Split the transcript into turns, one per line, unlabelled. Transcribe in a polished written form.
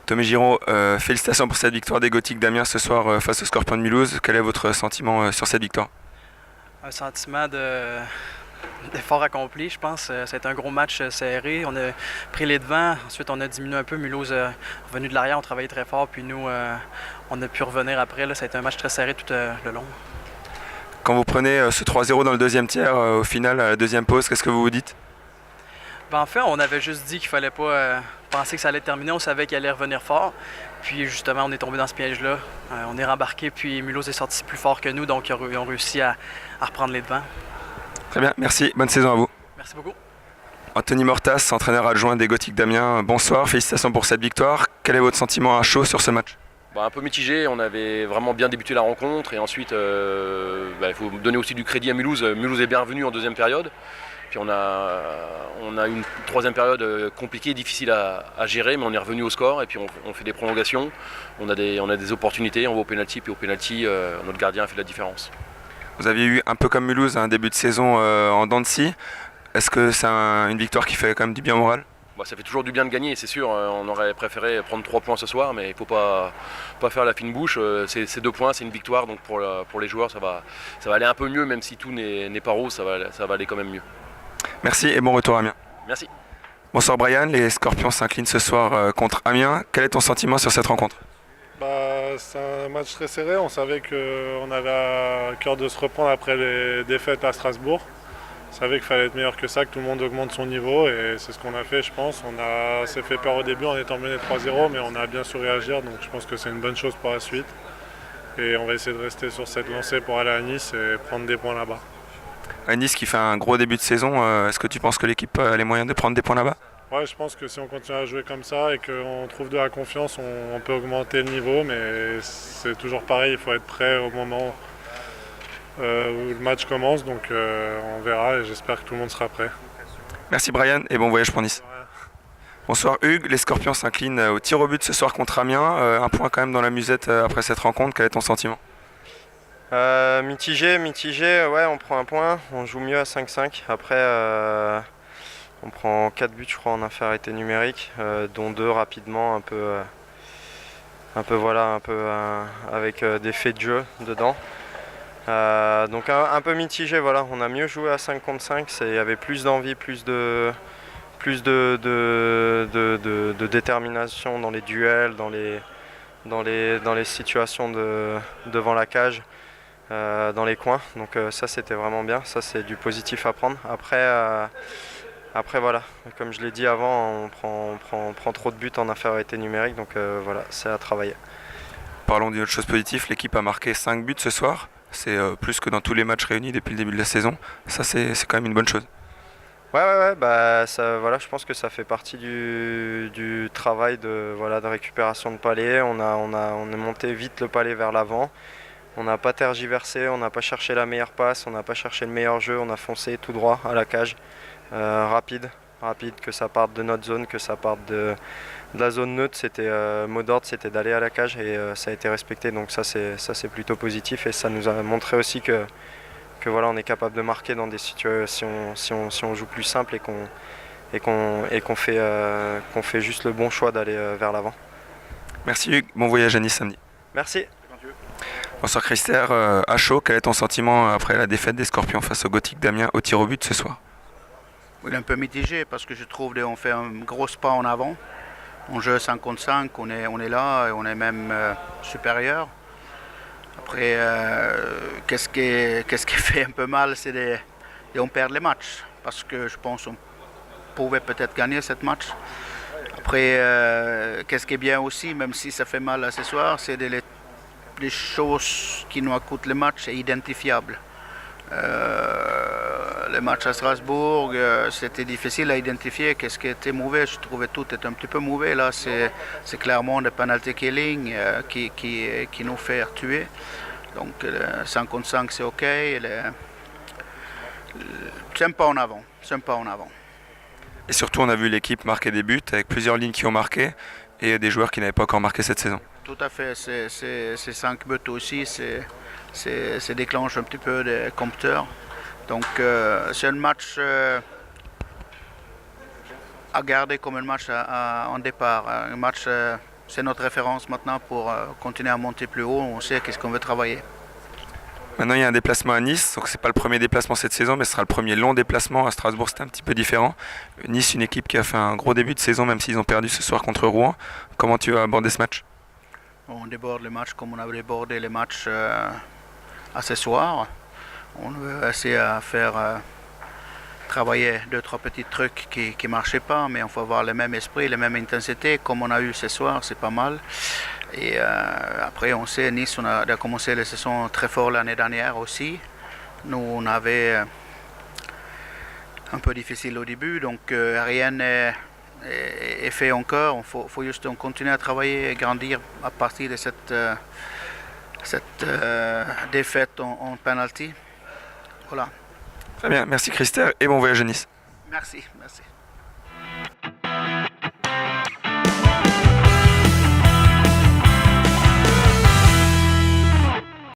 Tommy Giraud, félicitations pour cette victoire des Gothiques d'Amiens ce soir face aux Scorpions de Mulhouse. Quel est votre sentiment sur cette victoire?
Un sentiment d'effort accompli, je pense. Ça a été un gros match serré. On a pris les devants. Ensuite, on a diminué un peu. Mulhouse est revenu de l'arrière. On travaillait très fort. Puis nous, on a pu revenir après. Là. Ça a été un match très serré tout le long.
Quand vous prenez ce 3-0 dans le deuxième tiers, au final, à la deuxième pause, qu'est-ce que vous vous dites?
Ben, en fait, on avait juste dit qu'il fallait pas penser que ça allait terminer. On savait qu'il allait revenir fort. Puis justement, on est tombé dans ce piège-là. On est rembarqué. Puis Mulhouse est sorti plus fort que nous. Donc, ils ont réussi à reprendre les devants.
Très bien, merci. Bonne saison à vous.
Merci beaucoup.
Anthony Mortas, entraîneur adjoint des Gothiques d'Amiens. Bonsoir, félicitations pour cette victoire. Quel est votre sentiment à chaud sur ce match?
Un peu mitigé, on avait vraiment bien débuté la rencontre et ensuite il faut donner aussi du crédit à Mulhouse. Mulhouse est bien revenu en deuxième période. Puis on a une troisième période compliquée, difficile à gérer, mais on est revenu au score et puis on fait des prolongations. On a des opportunités, on va au pénalty, puis au pénalty, notre gardien a fait la différence.
Vous aviez eu un peu comme Mulhouse un début de saison en dents de scie. Est-ce que c'est une victoire qui fait quand même du bien au moral?
Ça fait toujours du bien de gagner, c'est sûr. On aurait préféré prendre 3 points ce soir, mais il ne faut pas faire la fine bouche. C'est 2 points, c'est une victoire, donc pour les joueurs, ça va aller un peu mieux, même si tout n'est pas rose, ça va aller quand même mieux.
Merci et bon retour à Amiens.
Merci.
Bonsoir Brian, les Scorpions s'inclinent ce soir contre Amiens. Quel est ton sentiment sur cette rencontre?
C'est un match très serré, on savait qu'on avait à cœur de se reprendre après les défaites à Strasbourg. On savait qu'il fallait être meilleur que ça, que tout le monde augmente son niveau et c'est ce qu'on a fait je pense. On s'est fait peur au début en étant mené 3-0 mais on a bien su réagir donc je pense que c'est une bonne chose pour la suite. Et on va essayer de rester sur cette lancée pour aller à Nice et prendre des points là-bas.
À Nice qui fait un gros début de saison, est-ce que tu penses que l'équipe a les moyens de prendre des points là-bas?
Ouais, je pense que si on continue à jouer comme ça et qu'on trouve de la confiance, on peut augmenter le niveau mais c'est toujours pareil, il faut être prêt au moment où le match commence, donc on verra et j'espère que tout le monde sera prêt.
Merci Brian et bon voyage pour Nice. Ouais. Bonsoir Hugues, les Scorpions s'inclinent au tir au but ce soir contre Amiens. Un point quand même dans la musette après cette rencontre, quel est ton sentiment?
Mitigé, ouais on prend un point, on joue mieux à 5-5. Après on prend 4 buts je crois en infériorité numérique, dont 2 rapidement, un peu avec des faits de jeu dedans. Donc un peu mitigé, voilà. On a mieux joué à 5 contre 5, il y avait plus d'envie, plus de détermination dans les duels, dans les situations devant la cage, dans les coins. Donc ça c'était vraiment bien, ça c'est du positif à prendre. Après voilà, comme je l'ai dit avant, on prend trop de buts en infériorité numérique, donc voilà, c'est à travailler.
Parlons d'une autre chose positive, l'équipe a marqué 5 buts ce soir. C'est plus que dans tous les matchs réunis depuis le début de la saison. Ça, c'est quand même une bonne chose.
Ouais, voilà, je pense que ça fait partie du travail de récupération de palais. On est monté vite le palais vers l'avant. On n'a pas tergiversé, on n'a pas cherché la meilleure passe, on n'a pas cherché le meilleur jeu. On a foncé tout droit à la cage, rapide, que ça parte de notre zone, que ça parte de la zone neutre. Mot d'ordre, c'était d'aller à la cage et ça a été respecté, donc ça c'est plutôt positif et ça nous a montré aussi que voilà, on est capable de marquer dans des situations si on joue plus simple et qu'on fait juste le bon choix d'aller vers l'avant.
Merci Hugues, bon voyage à Nice samedi.
Merci.
Bonsoir Christer, à chaud, quel est ton sentiment après la défaite des Scorpions face aux Gothiques d'Amiens au tir au but ce soir?
Oui, un peu mitigé parce que je trouve qu'on fait un gros pas en avant. On joue 5 contre 5, on est là et on est même supérieur. Après, qu'est-ce qui fait un peu mal, c'est on perd les matchs. Parce que je pense qu'on pouvait peut-être gagner ce match. Après, qu'est-ce qui est bien aussi, même si ça fait mal ce soir, c'est les choses qui nous coûtent le match, c'est identifiable. Le match à Strasbourg, c'était difficile à identifier. Qu'est-ce qui était mauvais? Je trouvais tout était un petit peu mauvais. Là, c'est clairement le penalty killing qui nous fait tuer. Donc, 5 contre 5, c'est OK. C'est un pas en avant.
Et surtout, on a vu l'équipe marquer des buts avec plusieurs lignes qui ont marqué et des joueurs qui n'avaient pas encore marqué cette saison.
Tout à fait. C'est 5 buts aussi. C'est déclenche un petit peu des compteurs. Donc c'est un match à garder comme un match en départ, un match c'est notre référence maintenant pour continuer à monter plus haut. On sait qu'est-ce qu'on veut travailler.
Maintenant, il y a un déplacement à Nice, donc c'est pas le premier déplacement cette saison, mais ce sera le premier long déplacement. À Strasbourg, c'était un petit peu différent. Nice, une équipe qui a fait un gros début de saison, même s'ils ont perdu ce soir contre Rouen. Comment tu as abordé ce match?
On déborde les matchs comme on a débordé les matchs à ce soir. On veut essayer à faire travailler 2-3 petits trucs qui ne marchaient pas, mais on faut avoir le même esprit, la même intensité, comme on a eu ce soir, c'est pas mal. Et après, on sait, Nice, on a commencé la saison très fort l'année dernière aussi. Nous, on avait un peu difficile au début, donc rien n'est fait encore. Il faut juste continuer à travailler et grandir à partir de cette défaite en penalty. Voilà.
Très bien, merci Christer et bon voyage à Nice.
Merci.